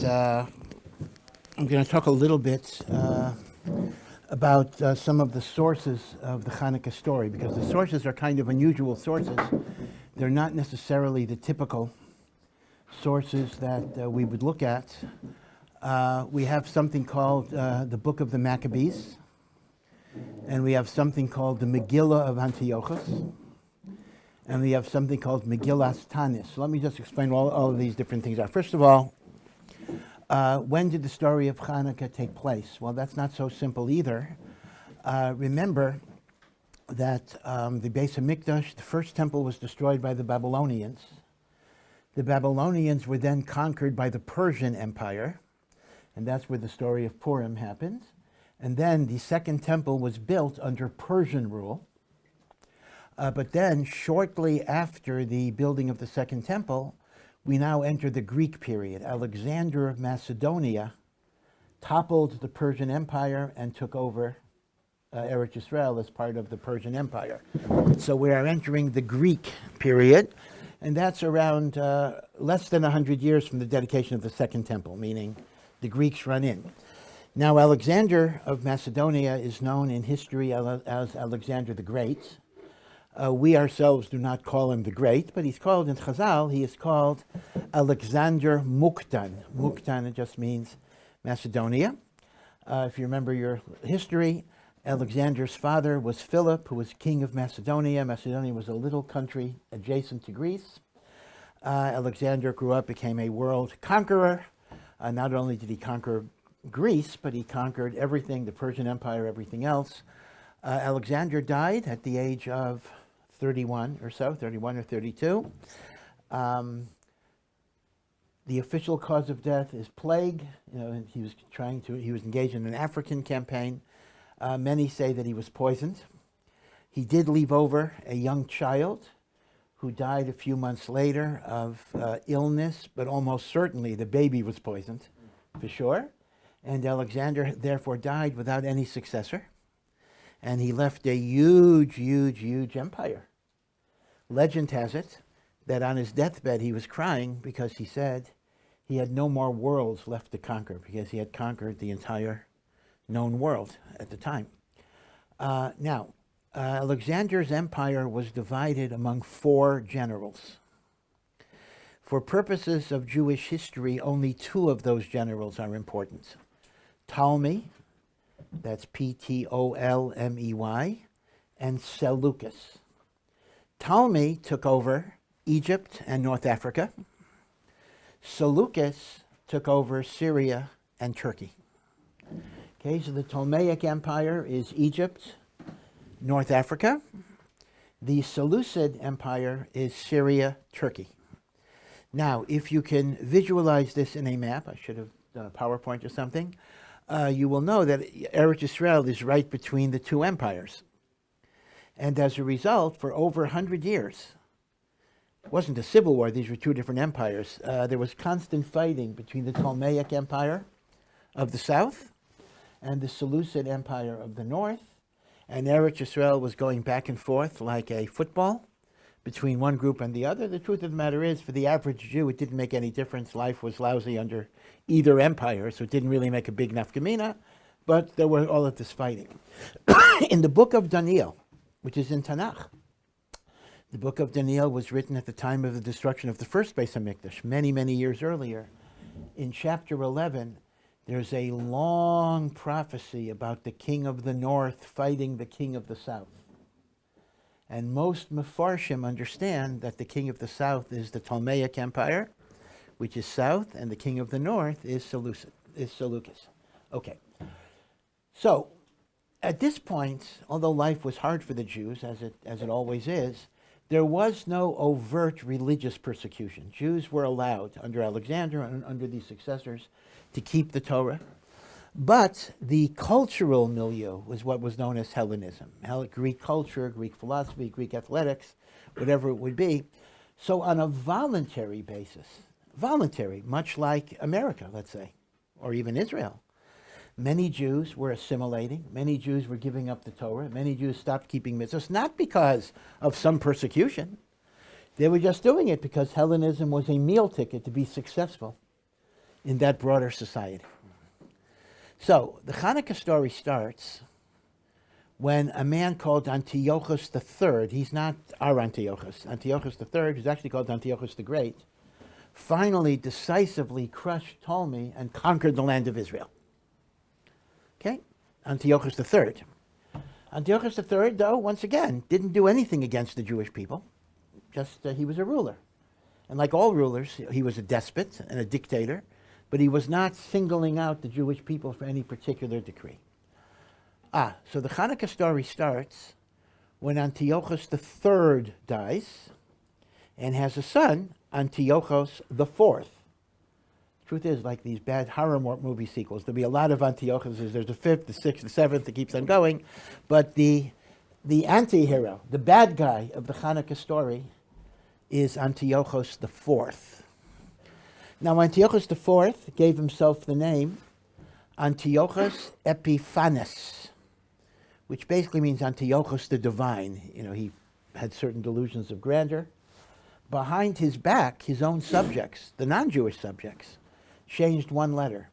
I'm going to talk a little bit about some of the sources of the Chanukah story, because the sources are kind of unusual sources. They're not necessarily the typical sources that we would look at. We have something called the Book of the Maccabees, and we have something called the Megillah of Antiochus, and we have something called Megillas Tanis. So let me just explain what all of these different things are. First of all, when did the story of Chanukah take place? Well, that's not so simple either. Remember that the Beis HaMikdash, the first temple, was destroyed by the Babylonians. The Babylonians were then conquered by the Persian Empire, and that's where the story of Purim happens. And then the second temple was built under Persian rule. But then, shortly after the building of the second temple, we now enter the Greek period. Alexander of Macedonia toppled the Persian Empire and took over Eretz Yisrael as part of the Persian Empire. So we are entering the Greek period, and that's around less than 100 years from the dedication of the second temple, meaning the Greeks run in. Now, Alexander of Macedonia is known in history as Alexander the Great. We ourselves do not call him the Great, but he's called in Chazal, he is called Alexander Muktan. Muktan, it just means Macedonia. If you remember your history, Alexander's father was Philip, who was king of Macedonia. Macedonia was a little country adjacent to Greece. Alexander grew up, became a world conqueror. Not only did he conquer Greece, but he conquered everything, the Persian Empire, everything else. Alexander died at the age of 31 or 32. The official cause of death is plague. He was engaged in an African campaign. Many say that he was poisoned. He did leave over a young child who died a few months later of illness, but almost certainly the baby was poisoned, for sure. And Alexander therefore died without any successor. And he left a huge, huge, huge empire. Legend has it that on his deathbed he was crying because he said he had no more worlds left to conquer, because he had conquered the entire known world at the time. Now, Alexander's empire was divided among 4 generals. For purposes of Jewish history, only 2 of those generals are important. Ptolemy, that's Ptolemy, and Seleucus. Ptolemy took over Egypt and North Africa. Seleucus took over Syria and Turkey. Okay, so the Ptolemaic Empire is Egypt, North Africa. The Seleucid Empire is Syria, Turkey. Now, if you can visualize this in a map, I should have done a PowerPoint or something, you will know that Eretz Yisrael is right between the 2 empires. And as a result, for over 100 years, it wasn't a civil war, these were 2 different empires. There was constant fighting between the Ptolemaic Empire of the south and the Seleucid Empire of the north. And Eretz Yisrael was going back and forth like a football between one group and the other. The truth of the matter is, for the average Jew, it didn't make any difference. Life was lousy under either empire, so it didn't really make a big nafkamina, but there were all of this fighting. In the book of Daniel, which is in Tanakh, the book of Daniel was written at the time of the destruction of the first Beis HaMikdash, many, many years earlier. In chapter 11, there's a long prophecy about the king of the north fighting the king of the south. And most Mefarshim understand that the king of the south is the Ptolemaic Empire, which is south, and the king of the north is Seleucus. Okay. So, at this point, although life was hard for the Jews, as it always is, there was no overt religious persecution. Jews were allowed, under Alexander and under these successors, to keep the Torah. But the cultural milieu was what was known as Hellenism. Greek culture, Greek philosophy, Greek athletics, whatever it would be. So on a voluntary basis, much like America, let's say, or even Israel, many Jews were assimilating, many Jews were giving up the Torah, many Jews stopped keeping mitzvahs, not because of some persecution. They were just doing it because Hellenism was a meal ticket to be successful in that broader society. So the Chanukah story starts when a man called Antiochus III, he's not our Antiochus, Antiochus III, who's actually called Antiochus the Great, finally decisively crushed Ptolemy and conquered the land of Israel. Okay? Antiochus III. Antiochus III, though, once again, didn't do anything against the Jewish people. Just he was a ruler. And like all rulers, he was a despot and a dictator, but he was not singling out the Jewish people for any particular decree. So the Chanukah story starts when Antiochus III dies and has a son, Antiochus IV. Truth is, like these bad horror movie sequels, there'll be a lot of Antiochuses. There's the fifth, the sixth, the seventh, it keeps on going. But the anti-hero, the bad guy of the Chanukah story is Antiochus IV. Now, Antiochus IV gave himself the name Antiochus Epiphanes, which basically means Antiochus the Divine. You know, he had certain delusions of grandeur. Behind his back, his own subjects, the non-Jewish subjects, changed one letter.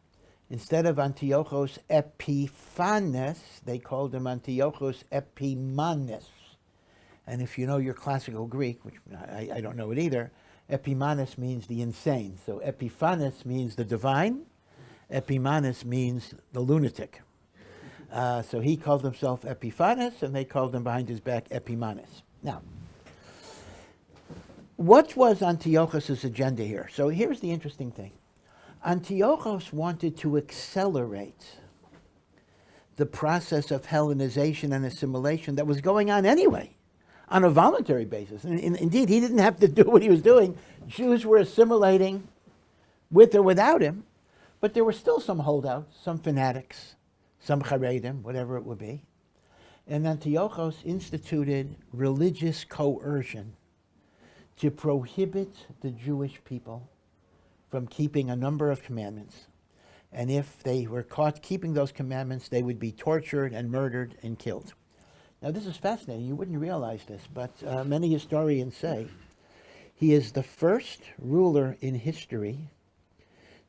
Instead of Antiochus Epiphanes, they called him Antiochus Epimanes. And if you know your classical Greek, which I don't know it either, Epimanes means the insane. So Epiphanes means the divine. Epimanes means the lunatic. So he called himself Epiphanes, and they called him behind his back Epimanes. Now, what was Antiochus' agenda here? So here's the interesting thing. Antiochus wanted to accelerate the process of Hellenization and assimilation that was going on anyway, on a voluntary basis. And indeed, he didn't have to do what he was doing. Jews were assimilating with or without him, but there were still some holdouts, some fanatics, some Haredim, whatever it would be. And Antiochus instituted religious coercion to prohibit the Jewish people from keeping a number of commandments. And if they were caught keeping those commandments, they would be tortured and murdered and killed. Now, this is fascinating. You wouldn't realize this, but many historians say he is the first ruler in history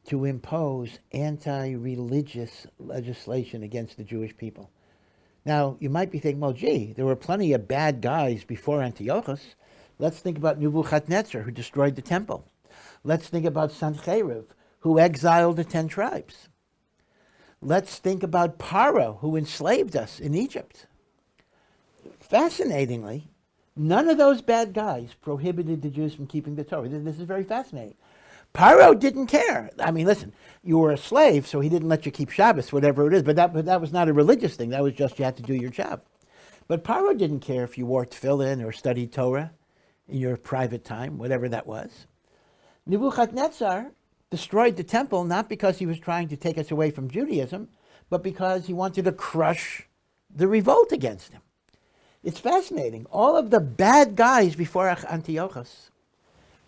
to impose anti-religious legislation against the Jewish people. Now, you might be thinking, well, gee, there were plenty of bad guys before Antiochus. Let's think about Nebuchadnezzar, who destroyed the temple. Let's think about HaRav, who exiled the 10 tribes. Let's think about Paro, who enslaved us in Egypt. Fascinatingly, none of those bad guys prohibited the Jews from keeping the Torah. This is very fascinating. Paro didn't care. I mean, listen, you were a slave, so he didn't let you keep Shabbos, whatever it is, but that was not a religious thing. That was just you had to do your job. But Paro didn't care if you wore tefillin or studied Torah in your private time, whatever that was. Nebuchadnezzar destroyed the temple not because he was trying to take us away from Judaism, but because he wanted to crush the revolt against him. It's fascinating. All of the bad guys before Antiochus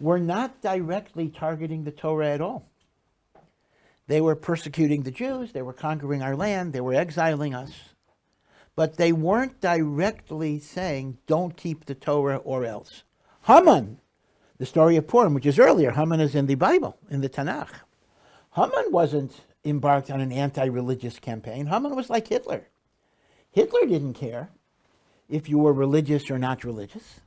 were not directly targeting the Torah at all. They were persecuting the Jews, they were conquering our land, they were exiling us, but they weren't directly saying, don't keep the Torah or else. Haman, the story of Purim, which is earlier, Haman is in the Bible, in the Tanakh. Haman wasn't embarked on an anti-religious campaign. Haman was like Hitler. Hitler didn't care if you were religious or not religious.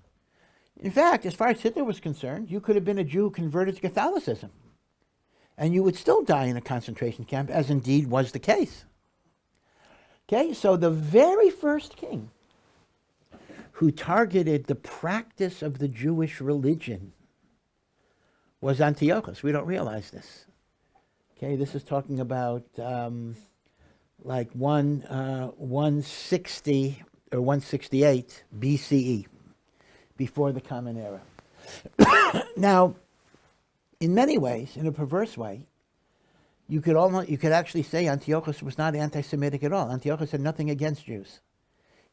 In fact, as far as Hitler was concerned, you could have been a Jew converted to Catholicism, and you would still die in a concentration camp, as indeed was the case. Okay, so the very first king who targeted the practice of the Jewish religion was Antiochus. We don't realize this. Okay, this is talking about like 160 or 168 BCE, before the Common Era. Now, in many ways, in a perverse way, you could actually say Antiochus was not anti-Semitic at all. Antiochus had nothing against Jews.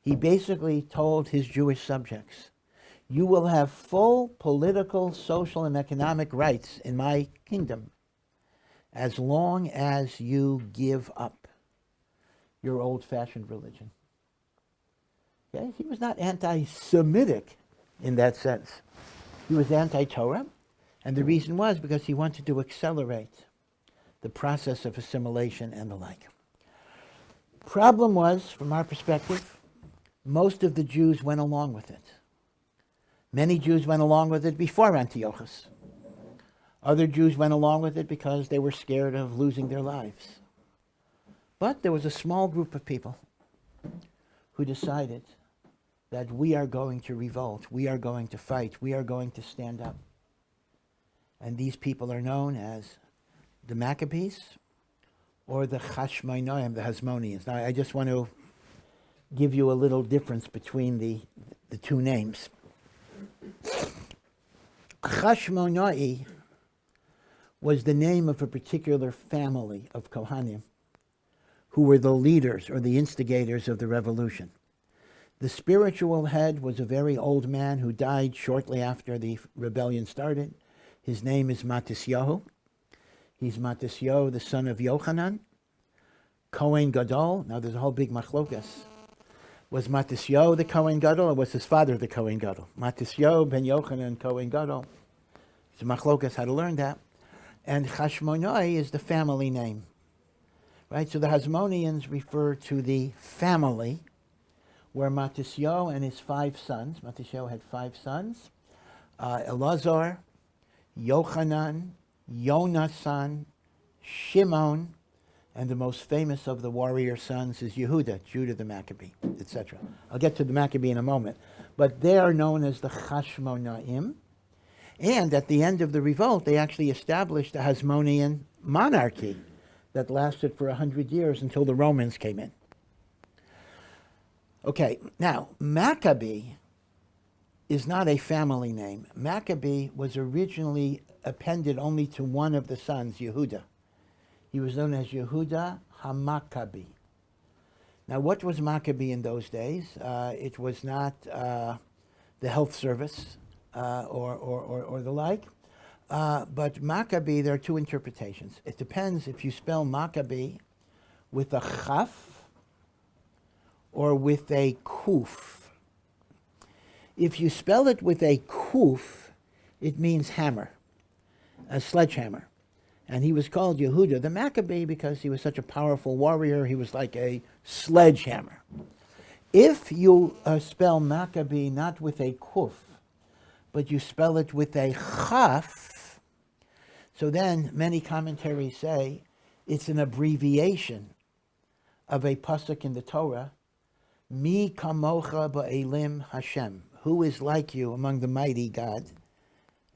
He basically told his Jewish subjects, you will have full political, social, and economic rights in my kingdom as long as you give up your old-fashioned religion. Okay? He was not anti-Semitic in that sense. He was anti-Torah, and the reason was because he wanted to accelerate the process of assimilation and the like. Problem was, from our perspective, most of the Jews went along with it. Many Jews went along with it before Antiochus. Other Jews went along with it because they were scared of losing their lives. But there was a small group of people who decided that we are going to revolt, we are going to fight, we are going to stand up. And these people are known as the Maccabees or the Chashmonaim, the Hasmoneans. Now, I just want to give you a little difference between the two names. Chashmonai was the name of a particular family of Kohanim who were the leaders or the instigators of the revolution. The spiritual head was a very old man who died shortly after the rebellion started. His name is Matisyahu. He's Matisyahu, the son of Yochanan. Kohen Gadol. Now there's a whole big machlokas. Was Matisyahu the Kohen Gadol, or was his father the Kohen Gadol? Matisyahu ben Yochanan Kohen Gadol. So machlokas how to learn that. And Chashmonai is the family name. Right? So the Hasmoneans refer to the family where Matisyahu and his 5 sons, Matisyahu had 5 sons, Elazar, Yochanan, Yonasan, Shimon, and the most famous of the warrior sons is Yehuda, Judah the Maccabee, etc. I'll get to the Maccabee in a moment. But they are known as the Chashmonaim. And at the end of the revolt, they actually established a Hasmonean monarchy that lasted for 100 years until the Romans came in. Okay, now, Maccabee is not a family name. Maccabee was originally appended only to one of the sons, Yehuda. He was known as Yehuda HaMaccabee. Now, what was Maccabee in those days? It was not the health service or the like. But Maccabee, there are 2 interpretations. It depends if you spell Maccabee with a chaf or with a kuf. If you spell it with a kuf, it means hammer, a sledgehammer. And he was called Yehuda the Maccabee because he was such a powerful warrior. He was like a sledgehammer. If you spell Maccabee not with a kuf, but you spell it with a chaf, so then many commentaries say it's an abbreviation of a pasuk in the Torah, Mi kamocha ba'elim Hashem, who is like you among the mighty God.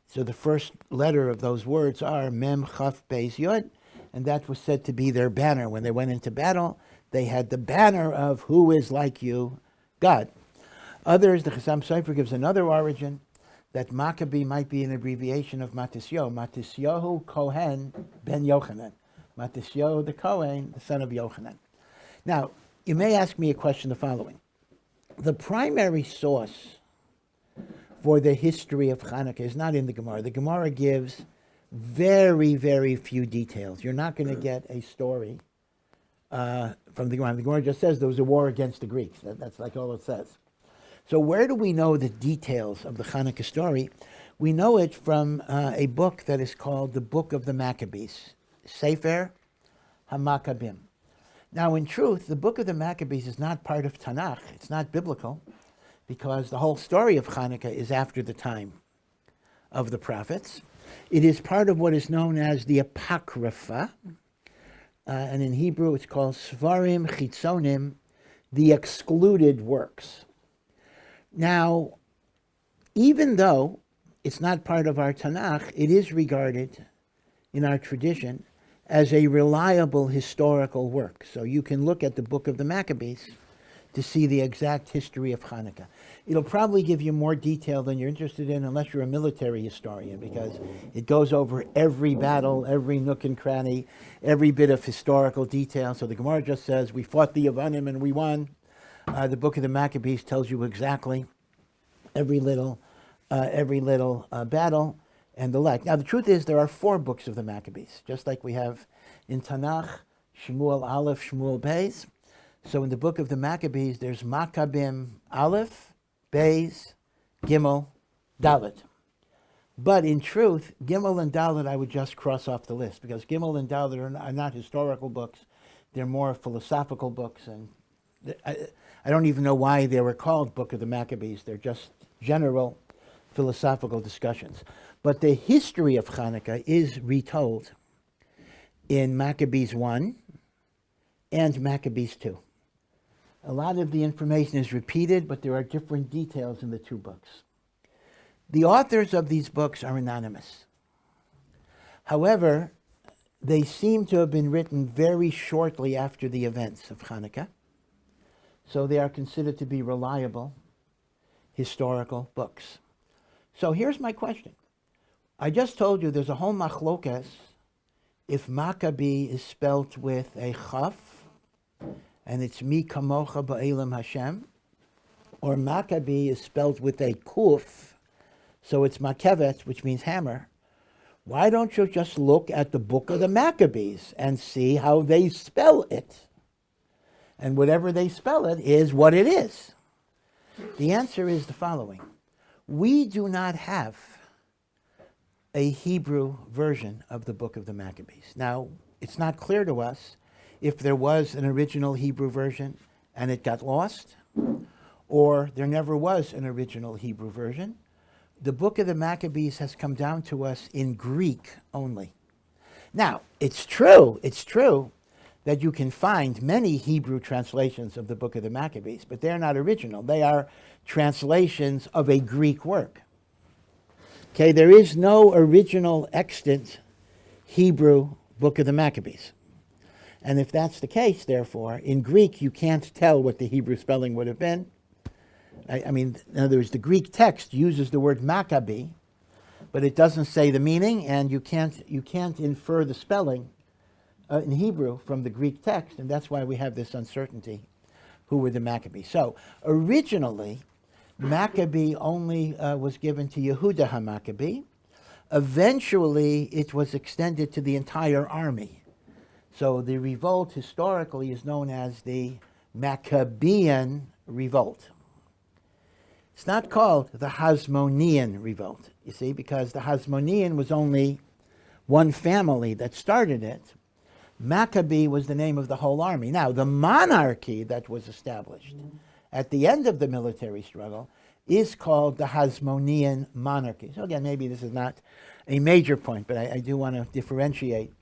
So the first letter of those words are Mem Chaf Beis Yod, and that was said to be their banner. When they went into battle, they had the banner of who is like you, God. Others, the Chasam Sofer gives another origin, that Maccabee might be an abbreviation of Matisyahu. Matisyahu Kohen ben Yochanan. Matisyahu the Kohen, the son of Yochanan. Now, you may ask me a question the following. The primary source for the history of Chanukah is not in the Gemara. The Gemara gives very, very few details. You're not going to get a story from the Gemara. The Gemara just says there was a war against the Greeks. That's like all it says. So where do we know the details of the Chanukah story? We know it from a book that is called the Book of the Maccabees, Sefer HaMaccabim. Now, in truth, the Book of the Maccabees is not part of Tanakh. It's not biblical, because the whole story of Chanukah is after the time of the prophets. It is part of what is known as the Apocrypha, and in Hebrew it's called Svarim Chitzonim, the excluded works. Now, even though it's not part of our Tanakh, it is regarded in our tradition as a reliable historical work. So you can look at the Book of the Maccabees to see the exact history of Chanukah. It'll probably give you more detail than you're interested in unless you're a military historian, because it goes over every battle, every nook and cranny, every bit of historical detail. So the Gemara just says, we fought the Yavanim and we won. The Book of the Maccabees tells you exactly every little battle and the like. Now, the truth is there are 4 books of the Maccabees, just like we have in Tanakh, Shmuel Aleph, Shmuel Beis. So in the Book of the Maccabees, there's Maccabim Aleph, Beis, Gimel, Dalet. But in truth, Gimel and Dalet I would just cross off the list, because Gimel and Dalet are not historical books. They're more philosophical books, and I don't even know why they were called Book of the Maccabees. They're just general philosophical discussions. But the history of Chanukah is retold in Maccabees 1 and Maccabees 2. A lot of the information is repeated, but there are different details in the two books. The authors of these books are anonymous. However, they seem to have been written very shortly after the events of Chanukah, so they are considered to be reliable historical books. So here's my question. I just told you there's a whole machlokas if Maccabee is spelt with a chaf, and it's mi kamocha ba'elam Hashem, or Maccabee is spelled with a kuf, so it's makevet, which means hammer. Why don't you just look at the book of the Maccabees and see how they spell it? And whatever they spell it is what it is. The answer is the following. We do not have a Hebrew version of the book of the Maccabees. Now, it's not clear to us if there was an original Hebrew version and it got lost, or there never was an original Hebrew version. The book of the Maccabees has come down to us in Greek only. Now, it's true that you can find many Hebrew translations of the book of the Maccabees, but they're not original. They are translations of a Greek work. Okay, there is no original extant Hebrew book of the Maccabees. And if that's the case, therefore, in Greek you can't tell what the Hebrew spelling would have been. I mean, in other words, the Greek text uses the word Maccabee, but it doesn't say the meaning, and you can't infer the spelling in Hebrew from the Greek text, and that's why we have this uncertainty. Who were the Maccabees? So originally, Maccabee only was given to Yehuda HaMaccabee. Eventually, it was extended to the entire army. So the revolt historically is known as the Maccabean revolt. It's not called the Hasmonean revolt, you see, because the Hasmonean was only one family that started it. Maccabee was the name of the whole army. Now, the monarchy that was established at the end of the military struggle is called the Hasmonean monarchy. So again, maybe this is not a major point, but I do want to differentiate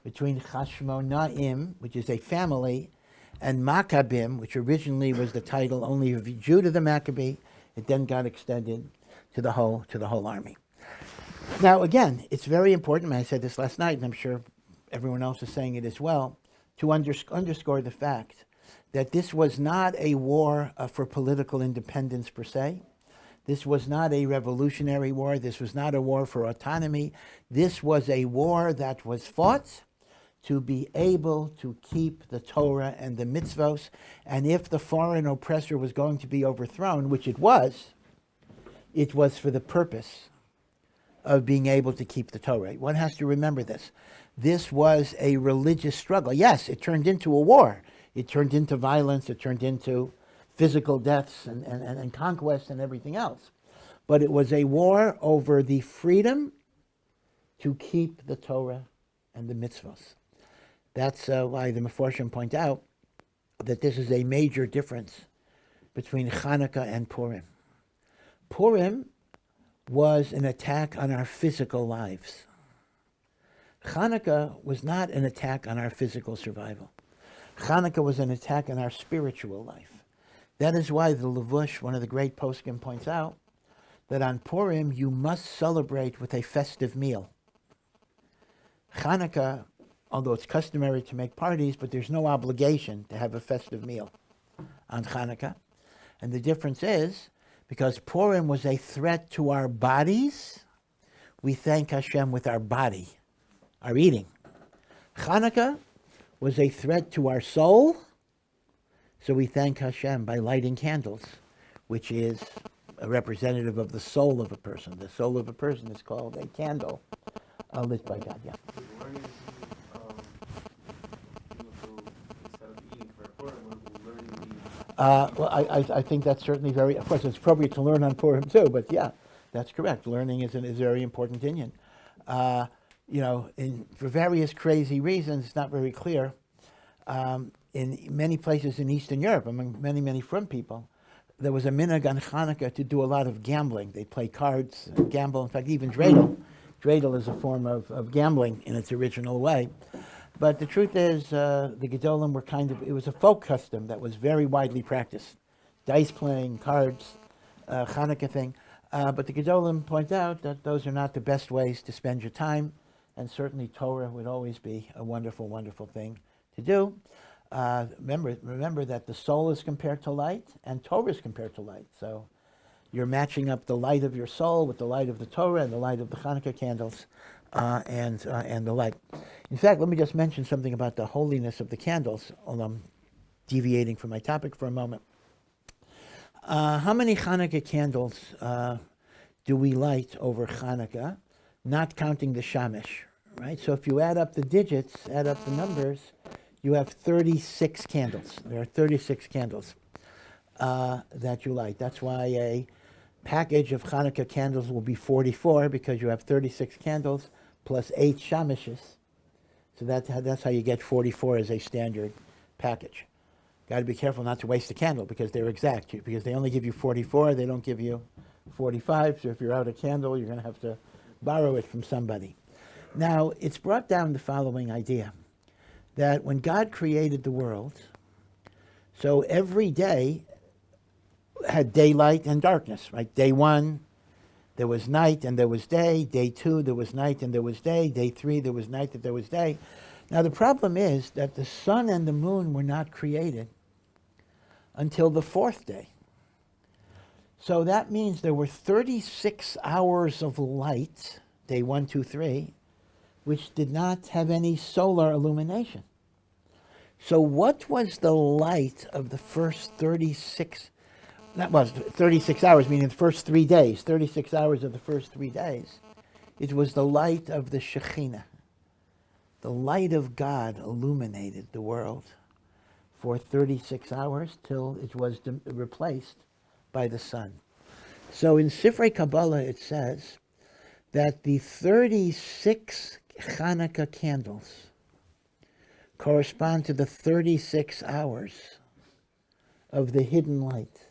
between Hashmonaim, which is a family, and Maccabim, which originally was the title only of Judah the Maccabee. It then got extended to the whole army. Now, again, it's very important, I said this last night, and I'm sure everyone else is saying it as well, to underscore the fact that this was not a war for political independence per se. This was not a revolutionary war. This was not a war for autonomy. This was a war that was fought to be able to keep the Torah and the mitzvos, and if the foreign oppressor was going to be overthrown, which it was for the purpose of being able to keep the Torah. One has to remember this. This was a religious struggle. Yes, it turned into a war. It turned into violence. It turned into physical deaths and conquest and everything else. But it was a war over the freedom to keep the Torah and the mitzvos. That's why the Meforshim point out that this is a major difference between Chanukah and Purim. Purim was an attack on our physical lives. Chanukah was not an attack on our physical survival. Chanukah was an attack on our spiritual life. That is why the Levush, one of the great poskim, points out that on Purim you must celebrate with a festive meal. Chanukah, although it's customary to make parties, but there's no obligation to have a festive meal on Chanukah. And the difference is, because Purim was a threat to our bodies, we thank Hashem with our body, our eating. Chanukah was a threat to our soul, so we thank Hashem by lighting candles, which is a representative of the soul of a person. The soul of a person is called a candle lit by God, yeah. Well, I think that's certainly of course it's appropriate to learn on Purim too, but yeah, That's correct. Learning is a very important inyan. For various crazy reasons, it's not very clear. In many places in Eastern Europe, among many, many from people, there was a minhag on Chanukah to do a lot of gambling. They play cards and gamble. In fact, even dreidel. Dreidel is a form of gambling in its original way. But the truth is, the Gedolim were it was a folk custom that was very widely practiced. Dice playing, cards, Chanukah thing. But the Gedolim point out that those are not the best ways to spend your time, and certainly Torah would always be a wonderful, wonderful thing to do. Remember that the soul is compared to light, and Torah is compared to light. So you're matching up the light of your soul with the light of the Torah and the light of the Chanukah candles, and the light. In fact, let me just mention something about the holiness of the candles, although I'm deviating from my topic for a moment. How many Chanukah candles do we light over Chanukah, not counting the shamish, right? So if you add up the digits, add up the numbers, you have 36 candles. There are 36 candles that you light. That's why a package of Chanukah candles will be 44, because you have 36 candles plus 8 shamishes. So that's how you get 44 as a standard package. Got to be careful not to waste a candle, because they're exact. Because they only give you 44, they don't give you 45. So if you're out of candle, you're going to have to borrow it from somebody. Now, it's brought down the following idea, that when God created the world, so every day had daylight and darkness, right? Day 1, there was night and there was day. Day 2, there was night and there was day. Day 3, there was night and there was day. Now, the problem is that the sun and the moon were not created until the 4th day. So that means there were 36 hours of light, day 1, 2, 3, which did not have any solar illumination. So what was the light of the first 36? That was 36 hours, meaning the first 3 days, 36 hours of the first 3 days. It was the light of the Shekhinah. The light of God illuminated the world for 36 hours till it was replaced by the sun. So in Sifrei Kabbalah it says that the 36 Chanukah candles correspond to the 36 hours of the hidden light.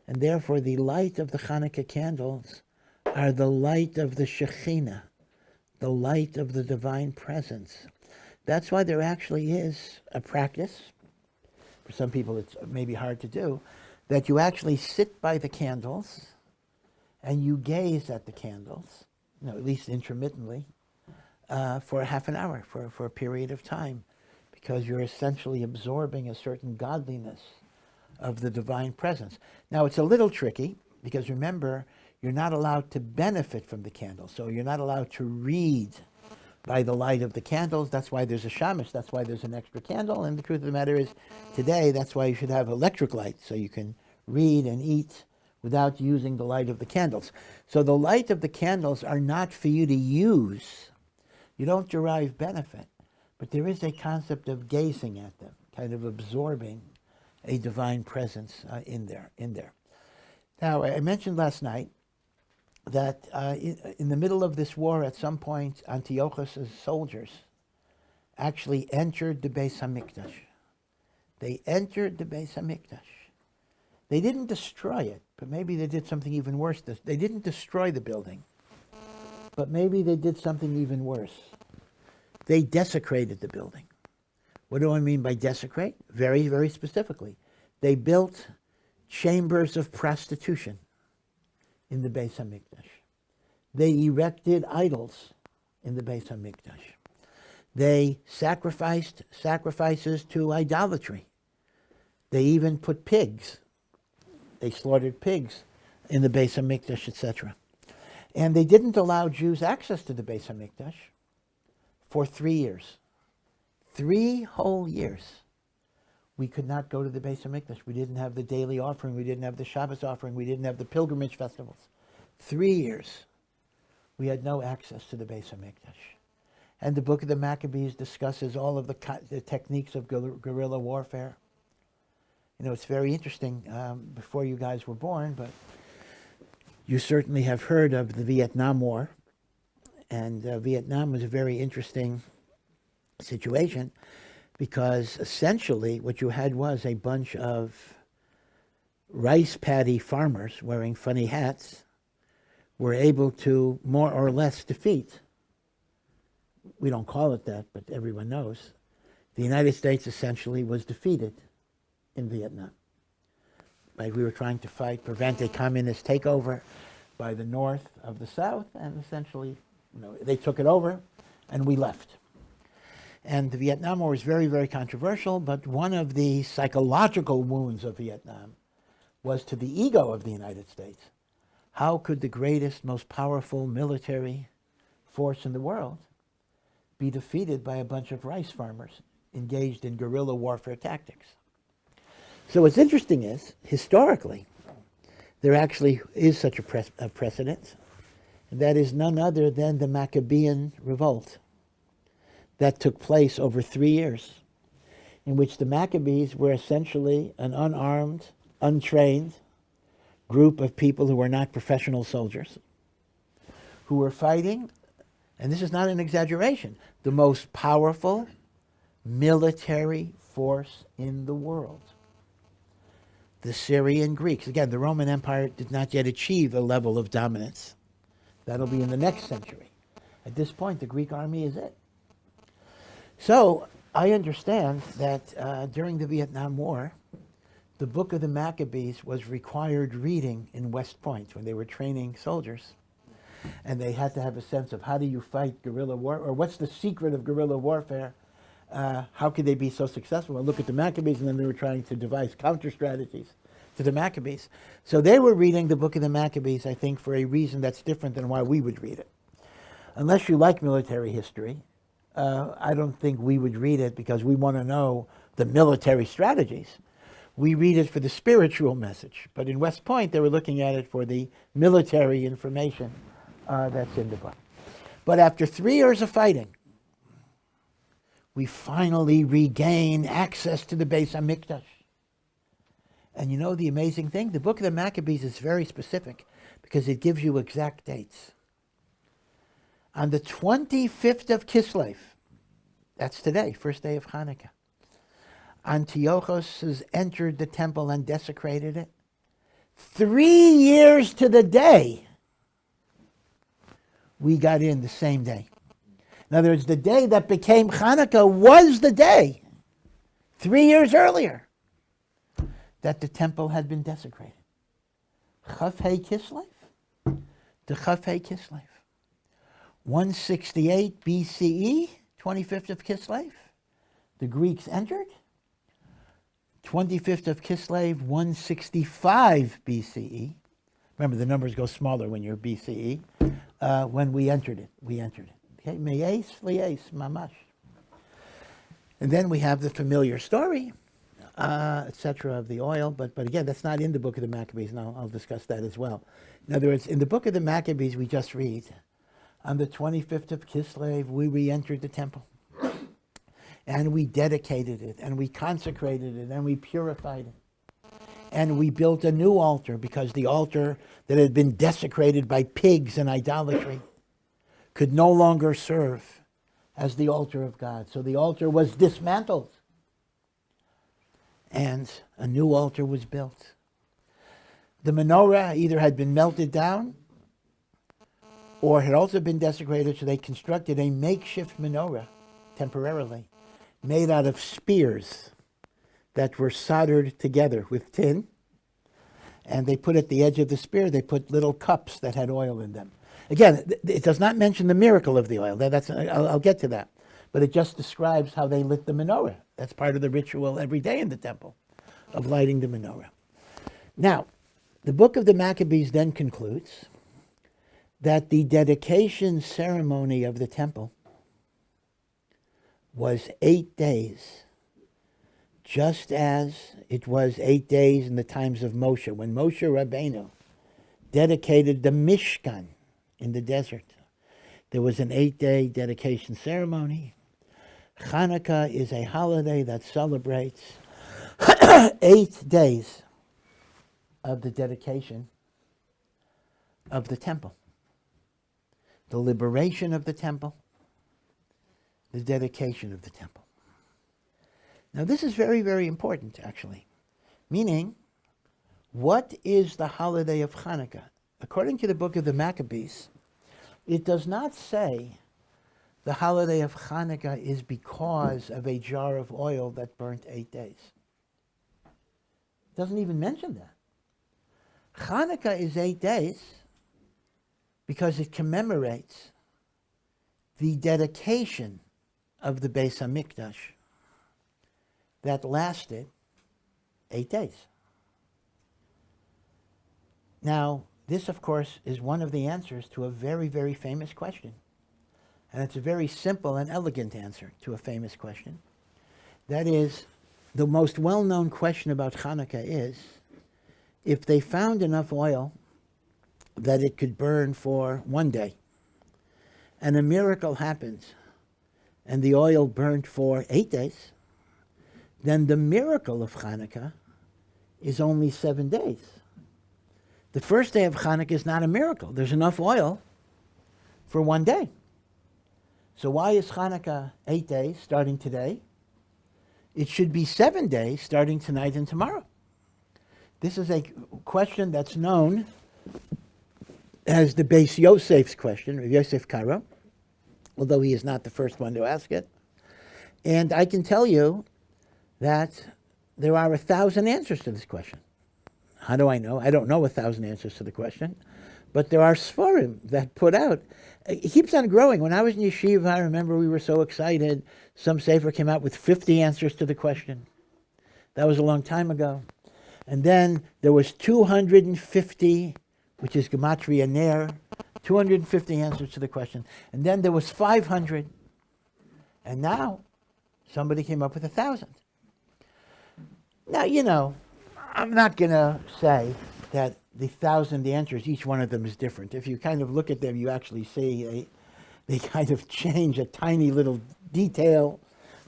And therefore the light of the Chanukah candles are the light of the Shekhinah, the light of the divine presence. That's why there actually is a practice, for some people it's maybe hard to do, that you actually sit by the candles and you gaze at the candles, at least intermittently, for half an hour, for a period of time, because you're essentially absorbing a certain godliness of the divine presence. Now, it's a little tricky, because remember, you're not allowed to benefit from the candles, so you're not allowed to read by the light of the candles. That's why there's a shamish, that's why there's an extra candle, and the truth of the matter is, today, that's why you should have electric light, so you can read and eat without using the light of the candles. So the light of the candles are not for you to use. You don't derive benefit, but there is a concept of gazing at them, kind of absorbing a divine presence in there. Now, I mentioned last night that in the middle of this war, at some point, Antiochus' soldiers actually entered the Beis HaMikdash. They entered the Beis HaMikdash. They didn't destroy it, but maybe they did something even worse. They didn't destroy the building, but maybe they did something even worse. They desecrated the building. What do I mean by desecrate? Very, very specifically. They built chambers of prostitution in the Beis HaMikdash. They erected idols in the Beis HaMikdash. They sacrificed sacrifices to idolatry. They even put pigs. They slaughtered pigs in the Beis HaMikdash, etc. And they didn't allow Jews access to the Beis HaMikdash for 3 years. 3 whole years. We could not go to the Beis HaMikdash. We didn't have the daily offering. We didn't have the Shabbos offering. We didn't have the pilgrimage festivals. 3 years. We had no access to the Beis HaMikdash. And the book of the Maccabees discusses all of the techniques of guerrilla warfare. It's very interesting, before you guys were born, but You certainly have heard of the Vietnam War, and Vietnam was a very interesting situation because essentially what you had was a bunch of rice paddy farmers wearing funny hats were able to more or less defeat, we don't call it that, but everyone knows, the United States essentially was defeated in Vietnam. Right? We were trying to prevent a communist takeover by the North of the South, and essentially, they took it over, and we left. And the Vietnam War was very, very controversial, but one of the psychological wounds of Vietnam was to the ego of the United States. How could the greatest, most powerful military force in the world be defeated by a bunch of rice farmers engaged in guerrilla warfare tactics? So what's interesting is, historically, there actually is such a precedent, and that is none other than the Maccabean revolt that took place over 3 years, in which the Maccabees were essentially an unarmed, untrained group of people who were not professional soldiers, who were fighting, and this is not an exaggeration, the most powerful military force in the world. The Syrian Greeks. Again, the Roman Empire did not yet achieve a level of dominance. That'll be in the next century. At this point, the Greek army is it. So I understand that during the Vietnam War, the Book of the Maccabees was required reading in West Point when they were training soldiers. And they had to have a sense of how do you fight guerrilla war, or what's the secret of guerrilla warfare? How could they be so successful? Well, look at the Maccabees, and then they were trying to devise counter strategies to the Maccabees. So they were reading the Book of the Maccabees, I think, for a reason that's different than why we would read it. Unless you like military history, I don't think we would read it because we want to know the military strategies. We read it for the spiritual message. But in West Point, they were looking at it for the military information that's in the book. But after 3 years of fighting, we finally regain access to the Beis HaMikdash. And you know the amazing thing? The Book of the Maccabees is very specific because it gives you exact dates. On the 25th of Kislev, that's today, first day of Chanukah, Antiochus has entered the temple and desecrated it. 3 years to the day, we got in the same day. In other words, the day that became Chanukah was the day, 3 years earlier, that the temple had been desecrated. Chaf Hei Kislev, the Chaf Hei Kislev. 168 BCE, 25th of Kislev, the Greeks entered. 25th of Kislev, 165 BCE. Remember, the numbers go smaller when you're BCE. When we entered it. Okay, Me'es, Li'es, Mamash. And then we have the familiar story, etc., of the oil. But again, that's not in the Book of the Maccabees, and I'll discuss that as well. In other words, in the Book of the Maccabees, we just read, on the 25th of Kislev, we re-entered the temple. And we dedicated it, and we consecrated it, and we purified it. And we built a new altar, because the altar that had been desecrated by pigs and idolatry could no longer serve as the altar of God. So the altar was dismantled, and a new altar was built. The menorah either had been melted down or had also been desecrated, so they constructed a makeshift menorah temporarily, made out of spears that were soldered together with tin. And they put at the edge of the spear, they put little cups that had oil in them. Again, it does not mention the miracle of the oil. I'll get to that. But it just describes how they lit the menorah. That's part of the ritual every day in the temple, of lighting the menorah. Now, the Book of the Maccabees then concludes that the dedication ceremony of the temple was 8 days, just as it was 8 days in the times of Moshe, when Moshe Rabbeinu dedicated the Mishkan in the desert. There was an 8-day dedication ceremony. Chanukah is a holiday that celebrates 8 days of the dedication of the temple, the liberation of the temple, the dedication of the temple. Now this is very, very important, actually. Meaning, what is the holiday of Chanukah? According to the book of the Maccabees, it does not say the holiday of Chanukah is because of a jar of oil that burnt 8 days. It doesn't even mention that. Chanukah is 8 days because it commemorates the dedication of the Beis HaMikdash that lasted 8 days. Now, this, of course, is one of the answers to a very, very famous question. And it's a very simple and elegant answer to a famous question. That is, the most well-known question about Chanukah is, if they found enough oil that it could burn for 1 day, and a miracle happens, and the oil burnt for 8 days, then the miracle of Chanukah is only 7 days. The first day of Chanukah is not a miracle. There's enough oil for 1 day. So why is Chanukah 8 days starting today? It should be 7 days starting tonight and tomorrow. This is a question that's known as the Beis Yosef's question, Rav Yosef Karo, although he is not the first one to ask it. And I can tell you that there are 1,000 answers to this question. How do I know? I don't know 1,000 answers to the question, but there are Sforim that put out. It keeps on growing. When I was in yeshiva, I remember we were so excited. Some sefer came out with 50 answers to the question. That was a long time ago. And then there was 250, which is Gematria Ner, 250 answers to the question. And then there was 500. And now somebody came up with 1,000. Now, you know, I'm not going to say that the 1,000 answers, each one of them is different. If you kind of look at them, you actually see they kind of change a tiny little detail.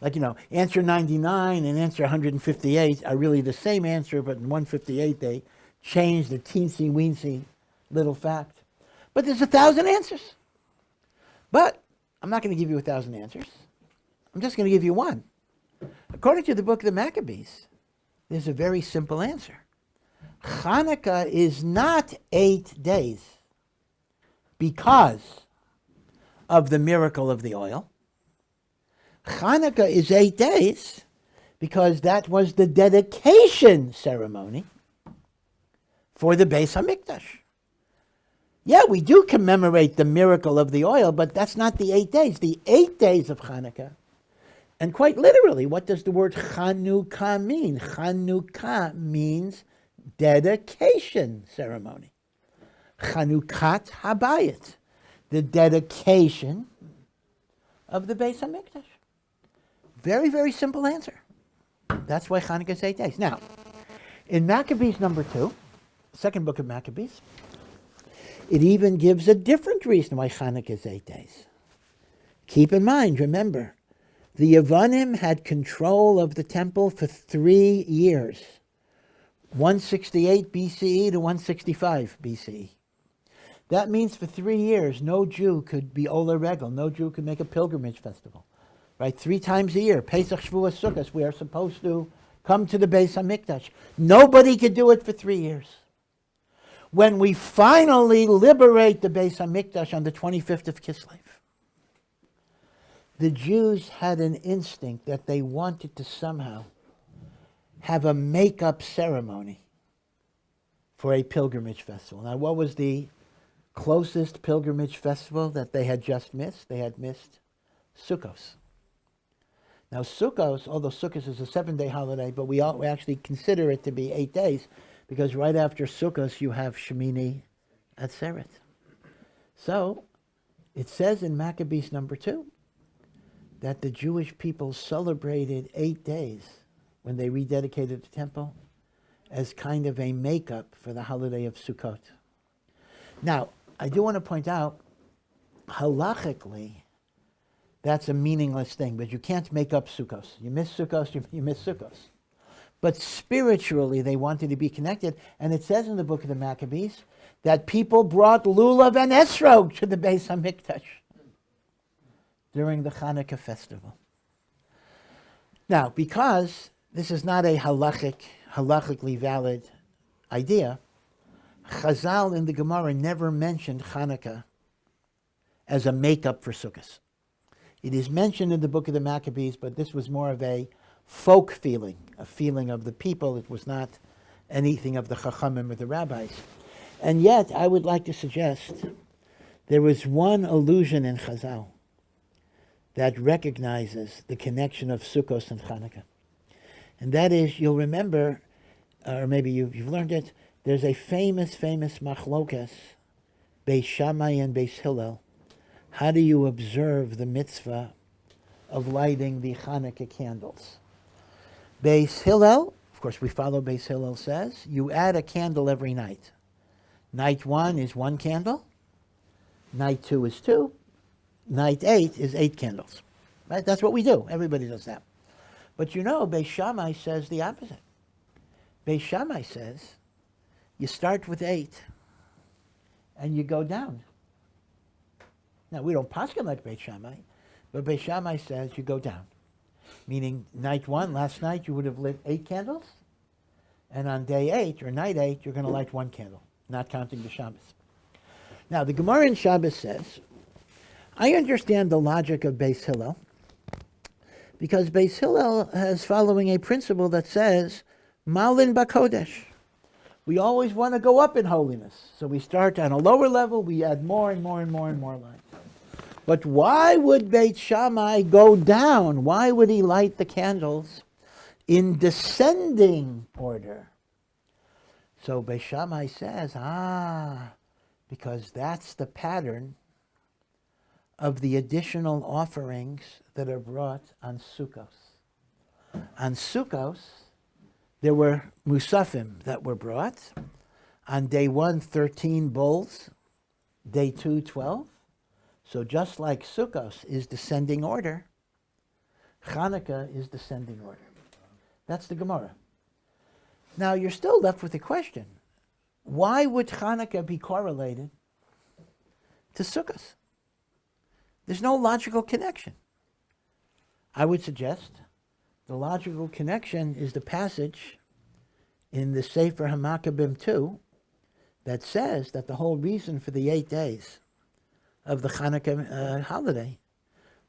Like, you know, answer 99 and answer 158 are really the same answer, but in 158 they change the teensy-weensy little fact. But there's 1,000 answers. But I'm not going to give you 1,000 answers. I'm just going to give you one. According to the book of the Maccabees, there's a very simple answer. Chanukah is not 8 days because of the miracle of the oil. Chanukah is 8 days because that was the dedication ceremony for the Beis HaMikdash. Yeah, we do commemorate the miracle of the oil, but that's not the 8 days. The 8 days of Chanukah, and quite literally, what does the word Chanukah mean? Chanukah means dedication ceremony. Chanukat Habayit, the dedication of the Beis HaMikdash. Very, very simple answer. That's why Chanukah is 8 days. Now, in Maccabees number 2, second book of Maccabees, it even gives a different reason why Chanukah is 8 days. Keep in mind, remember, the Yevanim had control of the temple for 3 years, 168 BCE to 165 BCE. That means for 3 years, no Jew could be Ola Regel, no Jew could make a pilgrimage festival. Right, 3 times a year, Pesach, Shavuos, Sukkot, we are supposed to come to the Beis HaMikdash. Nobody could do it for 3 years. When we finally liberate the Beis HaMikdash on the 25th of Kislev, the Jews had an instinct that they wanted to somehow have a make-up ceremony for a pilgrimage festival. Now, what was the closest pilgrimage festival that they had just missed? They had missed Sukkot. Now, Sukkot, although Sukkot is a 7-day holiday, but we actually consider it to be 8 days, because right after Sukkot you have Shemini Atzeret. So, it says in Maccabees number 2 that the Jewish people celebrated 8 days when they rededicated the temple as kind of a makeup for the holiday of Sukkot. Now, I do want to point out, halachically, that's a meaningless thing, but you can't make up Sukkot. You miss Sukkot, you miss Sukkot. But spiritually, they wanted to be connected, and it says in the book of the Maccabees that people brought lulav and esrog to the Beis HaMikdash during the Chanukah festival. Now, because this is not a halachically valid idea, Chazal in the Gemara never mentioned Chanukah as a makeup for Sukkot. It is mentioned in the book of the Maccabees, but this was more of a folk feeling, a feeling of the people. It was not anything of the Chachamim or the rabbis. And yet, I would like to suggest there was one allusion in Chazal that recognizes the connection of Sukkot and Chanukah. And that is, you'll remember, or maybe you've learned it, there's a famous machlokas, Beis Shammai and Beis Hillel. How do you observe the mitzvah of lighting the Chanukah candles? Beis Hillel, of course we follow Beis Hillel says, you add a candle every night. Night 1 is 1 candle. Night 2 is 2. Night 8 is 8 candles. Right? That's what we do. Everybody does that. But you know, Beis Shammai says the opposite. Beis Shammai says, you start with 8 and you go down. Now, we don't paskin like Beis Shammai, but Beis Shammai says you go down. Meaning, night 1, last night, you would have lit 8 candles, and on day 8, or night 8, you're going to light 1 candle, not counting the Shabbos. Now, the Gemara in Shabbos says, I understand the logic of Beis Hillel, because Beis Hillel is following a principle that says, Malin Bakodesh. We always want to go up in holiness. So we start on a lower level, we add more and more and more and more light. But why would Beit Shammai go down? Why would he light the candles in descending order? So Beit Shammai says, because that's the pattern of the additional offerings that are brought on Sukkos. On Sukkos, there were musafim that were brought. On day 1, 13 bulls. Day 2, 12. So just like Sukkos is descending order, Chanukah is descending order. That's the Gemara. Now you're still left with the question, why would Chanukah be correlated to Sukkos? There's no logical connection. I would suggest the logical connection is the passage in the Sefer HaMaccabean 2 that says that the whole reason for the 8 days of the Chanukah holiday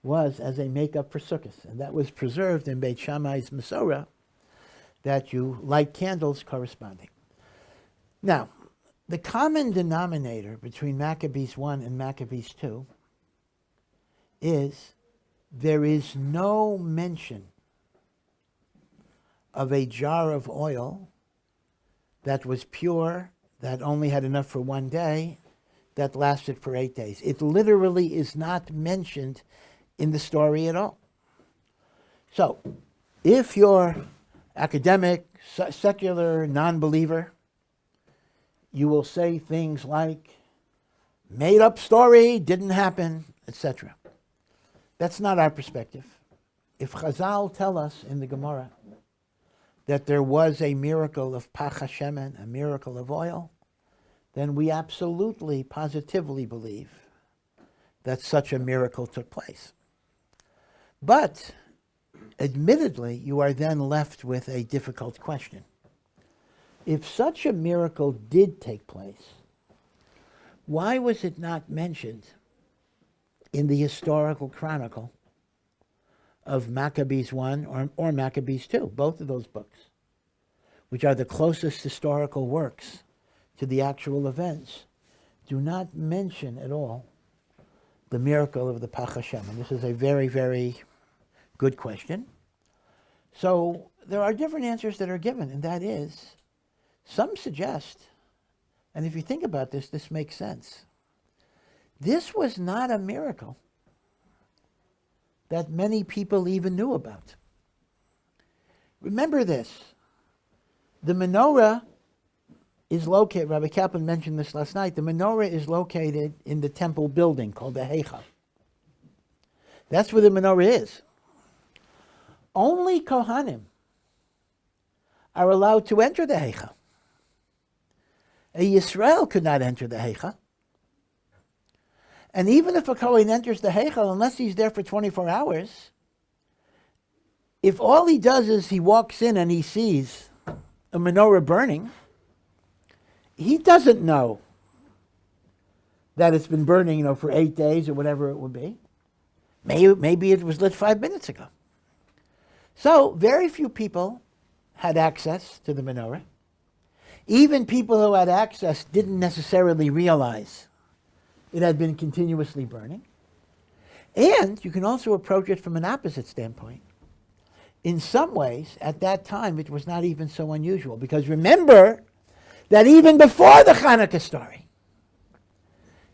was as a makeup for Sukkot. And that was preserved in Beit Shammai's Masorah, that you light candles corresponding. Now, the common denominator between Maccabees 1 and Maccabees 2 is there is no mention of a jar of oil that was pure, that only had enough for 1 day, that lasted for 8 days. It literally is not mentioned in the story at all. So, if you're academic, secular, non-believer, you will say things like, made up story, didn't happen, etc. That's not our perspective. If Chazal tell us in the Gemara that there was a miracle of pach hashemen, a miracle of oil, then we absolutely, positively believe that such a miracle took place. But, admittedly, you are then left with a difficult question. If such a miracle did take place, why was it not mentioned in the historical chronicle of Maccabees 1 or Maccabees 2, both of those books, which are the closest historical works to the actual events, do not mention at all the miracle of the Pach Hashem. And this is a very, very good question. So there are different answers that are given, and that is, some suggest, and if you think about this, this makes sense. This was not a miracle that many people even knew about. Remember this, the menorah is located, Rabbi Kaplan mentioned this last night, the menorah is located in the temple building called the Heichal. That's where the menorah is. Only Kohanim are allowed to enter the Heichal. A Yisrael could not enter the Heichal. And even if a Kohen enters the Heichal, unless he's there for 24 hours, if all he does is he walks in and he sees a menorah burning, he doesn't know that it's been burning, for 8 days or whatever it would be. Maybe it was lit 5 minutes ago. So very few people had access to the menorah. Even people who had access didn't necessarily realize it had been continuously burning. And you can also approach it from an opposite standpoint. In some ways, at that time, it was not even so unusual. Because remember that even before the Chanukah story,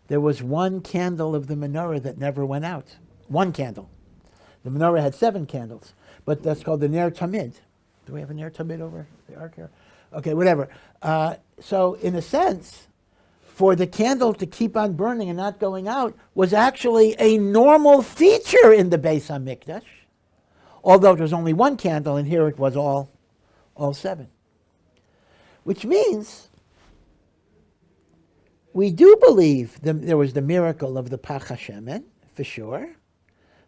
there was one candle of the menorah that never went out. One candle. The menorah had 7 candles. But that's called the Ner Tamid. Do we have a Ner Tamid over the ark here? Okay, whatever. So in a sense, for the candle to keep on burning and not going out was actually a normal feature in the Beis HaMikdash, although it was only one candle, and here it was all 7. Which means we do believe there was the miracle of the Pach HaShemen, for sure,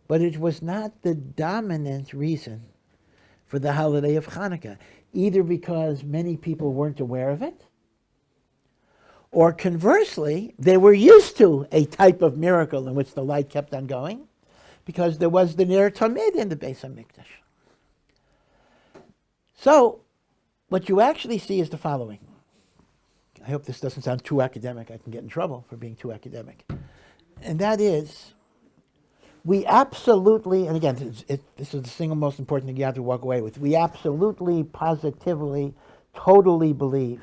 but it was not the dominant reason for the holiday of Chanukah, either because many people weren't aware of it, or conversely, they were used to a type of miracle in which the light kept on going, because there was the Ner Tamid in the Beis HaMikdash. So, what you actually see is the following. I hope this doesn't sound too academic. I can get in trouble for being too academic. And that is, we absolutely, and again, this is the single most important thing you have to walk away with, we absolutely, positively, totally believe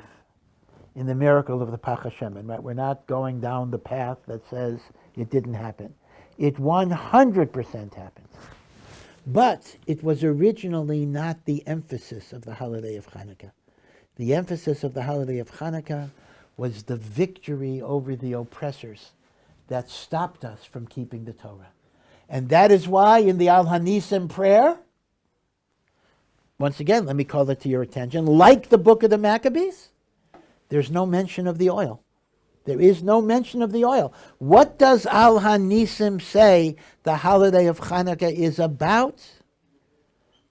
in the miracle of the Pach HaShemen, right? We're not going down the path that says it didn't happen. It 100% happened. But it was originally not the emphasis of the holiday of Chanukah. The emphasis of the holiday of Chanukah was the victory over the oppressors that stopped us from keeping the Torah. And that is why in the Al Hanisim prayer, once again, let me call it to your attention, like the book of the Maccabees, there's no mention of the oil. There is no mention of the oil. What does Al Hanisim say the holiday of Chanukah is about?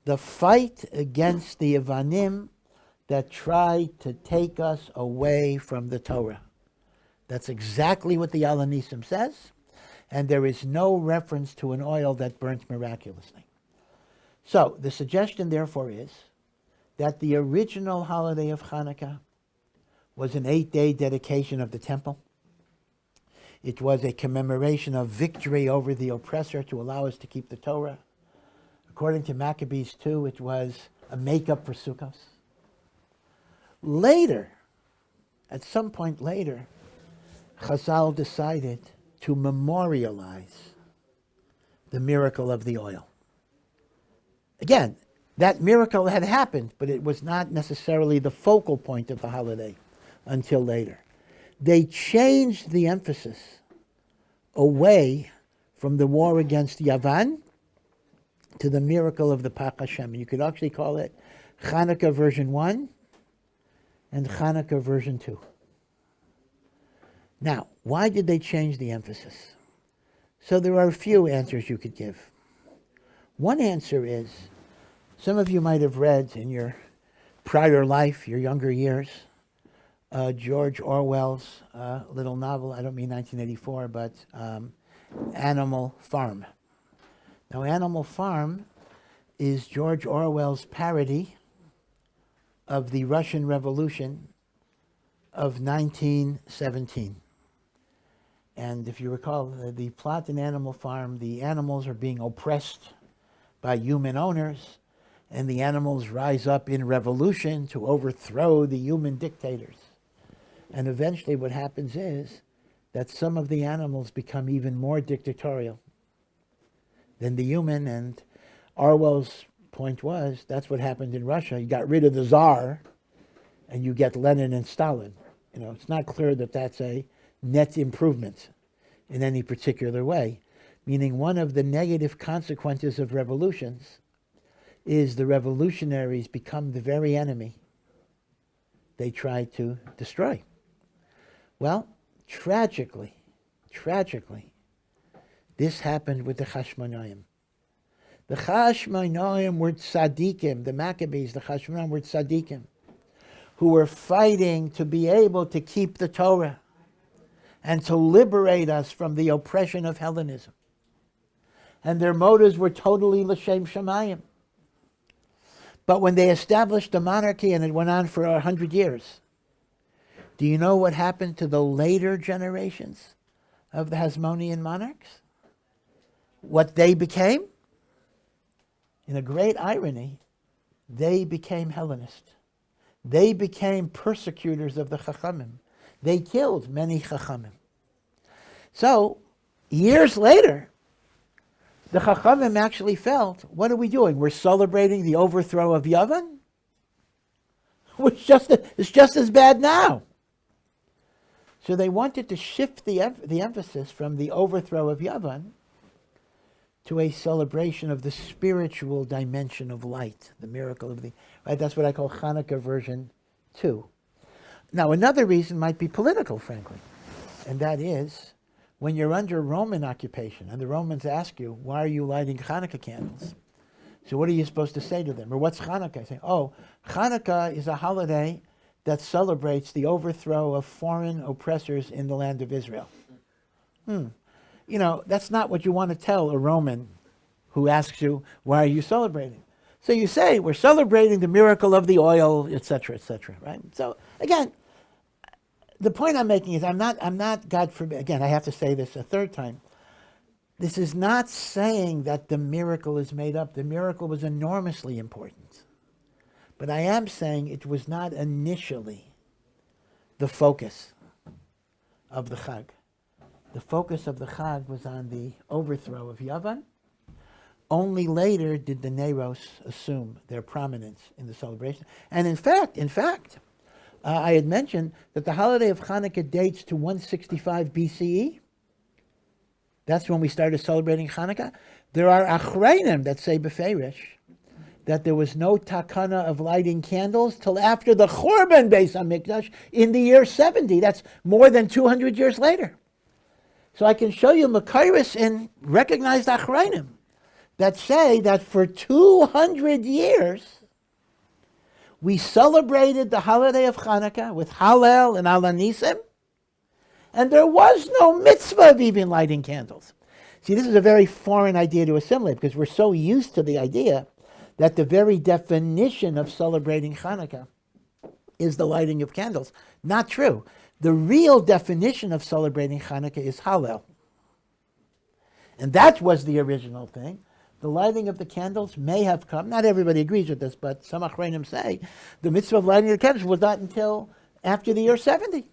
The fight against the Yevanim that tried to take us away from the Torah. That's exactly what the Al Hanisim says, and there is no reference to an oil that burns miraculously. So the suggestion, therefore, is that the original holiday of Chanukah was an 8-day dedication of the temple. It was a commemoration of victory over the oppressor to allow us to keep the Torah. According to Maccabees 2, it was a makeup for Sukkot. Later, at some point later, Chazal decided to memorialize the miracle of the oil. Again, that miracle had happened, but it was not necessarily the focal point of the holiday until later. They changed the emphasis away from the war against Yavan to the miracle of the Pach HaShemen. You could actually call it Chanukah version 1 and Chanukah version 2. Now, why did they change the emphasis? So there are a few answers you could give. One answer is, some of you might have read in your prior life, your younger years, George Orwell's little novel, I don't mean 1984, but Animal Farm. Now, Animal Farm is George Orwell's parody of the Russian Revolution of 1917. And if you recall, the plot in Animal Farm, the animals are being oppressed by human owners, and the animals rise up in revolution to overthrow the human dictators. And eventually what happens is that some of the animals become even more dictatorial than the human, and Orwell's point was that's what happened in Russia. You got rid of the Tsar, and you get Lenin and Stalin. It's not clear that that's a net improvement in any particular way, meaning one of the negative consequences of revolutions is the revolutionaries become the very enemy they try to destroy. Well, tragically, this happened with the Chashmonaim. The Chashmonaim were tzaddikim, the Maccabees, the Chashmonaim were tzaddikim, who were fighting to be able to keep the Torah and to liberate us from the oppression of Hellenism. And their motives were totally l'shem shamayim. But when they established the monarchy, and it went on for 100 years, do you know what happened to the later generations of the Hasmonean monarchs? What they became? In a great irony, they became Hellenists. They became persecutors of the Chachamim. They killed many Chachamim. So, years later, the Chachamim actually felt, what are we doing? We're celebrating the overthrow of Yavan? It's just as bad now. So they wanted to shift the emphasis from the overthrow of Yavan to a celebration of the spiritual dimension of light, the miracle of the... Right, that's what I call Chanukah version 2. Now, another reason might be political, frankly, and that is when you're under Roman occupation and the Romans ask you, why are you lighting Chanukah candles? So what are you supposed to say to them? Or what's Chanukah? I say, oh, Chanukah is a holiday that celebrates the overthrow of foreign oppressors in the land of Israel. You know, that's not what you want to tell a Roman who asks you, why are you celebrating? So you say, we're celebrating the miracle of the oil, etc., right? So again, the point I'm making is I'm not, God forbid, again, I have to say this a third time. This is not saying that the miracle is made up. The miracle was enormously important. But I am saying it was not initially the focus of the Chag. The focus of the Chag was on the overthrow of Yavan. Only later did the Neros assume their prominence in the celebration. And in fact, I had mentioned that the holiday of Hanukkah dates to 165 BCE. That's when we started celebrating Hanukkah. There are Achrayim that say beferish that there was no takana of lighting candles till after the Churban Beis HaMikdash in the year 70. That's more than 200 years later. So I can show you Makairis in recognized Achrayim that say that for 200 years we celebrated the holiday of Hanukkah with Hallel and Alanisim, and there was no mitzvah of even lighting candles. See, this is a very foreign idea to assimilate because we're so used to the idea that the very definition of celebrating Hanukkah is the lighting of candles. Not true. The real definition of celebrating Hanukkah is Hallel. And that was the original thing. The lighting of the candles may have come, not everybody agrees with this, but some Achrayim say the mitzvah of lighting the candles was not until after the year 70.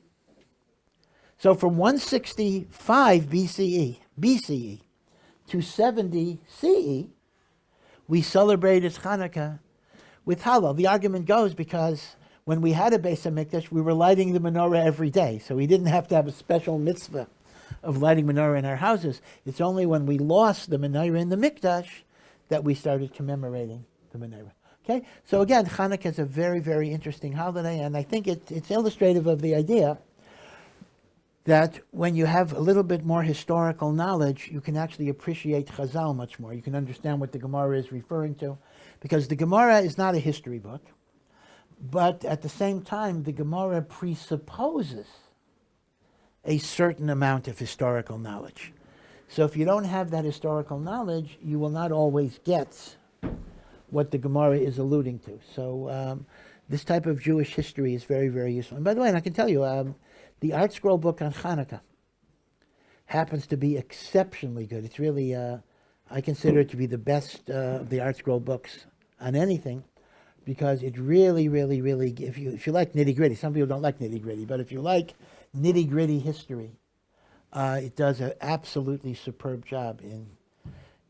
So from 165 BCE to 70 CE, we celebrated Hanukkah with Hallel. The argument goes because when we had a Beis HaMikdash, we were lighting the menorah every day, so we didn't have to have a special mitzvah of lighting menorah in our houses. It's only when we lost the menorah in the Mikdash that we started commemorating the menorah. Okay, so again, Hanukkah is a very, very interesting holiday, and I think it's illustrative of the idea that when you have a little bit more historical knowledge, you can actually appreciate Chazal much more. You can understand what the Gemara is referring to, because the Gemara is not a history book, but at the same time, the Gemara presupposes a certain amount of historical knowledge. So if you don't have that historical knowledge, you will not always get what the Gemara is alluding to. So this type of Jewish history is very, very useful. And by the way, and I can tell you, the Art Scroll book on Hanukkah happens to be exceptionally good. It's really, I consider it to be the best of the Art Scroll books on anything, because it really, really, really, if you like nitty-gritty, some people don't like nitty-gritty, but if you like nitty-gritty history, it does an absolutely superb job in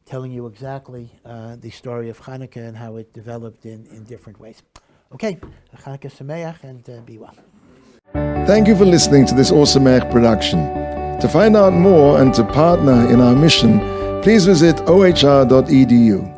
telling you exactly the story of Hanukkah and how it developed in different ways. Okay, Chanukah Sameach, and be well. Thank you for listening to this Osamech production. To find out more and to partner in our mission, please visit ohr.edu.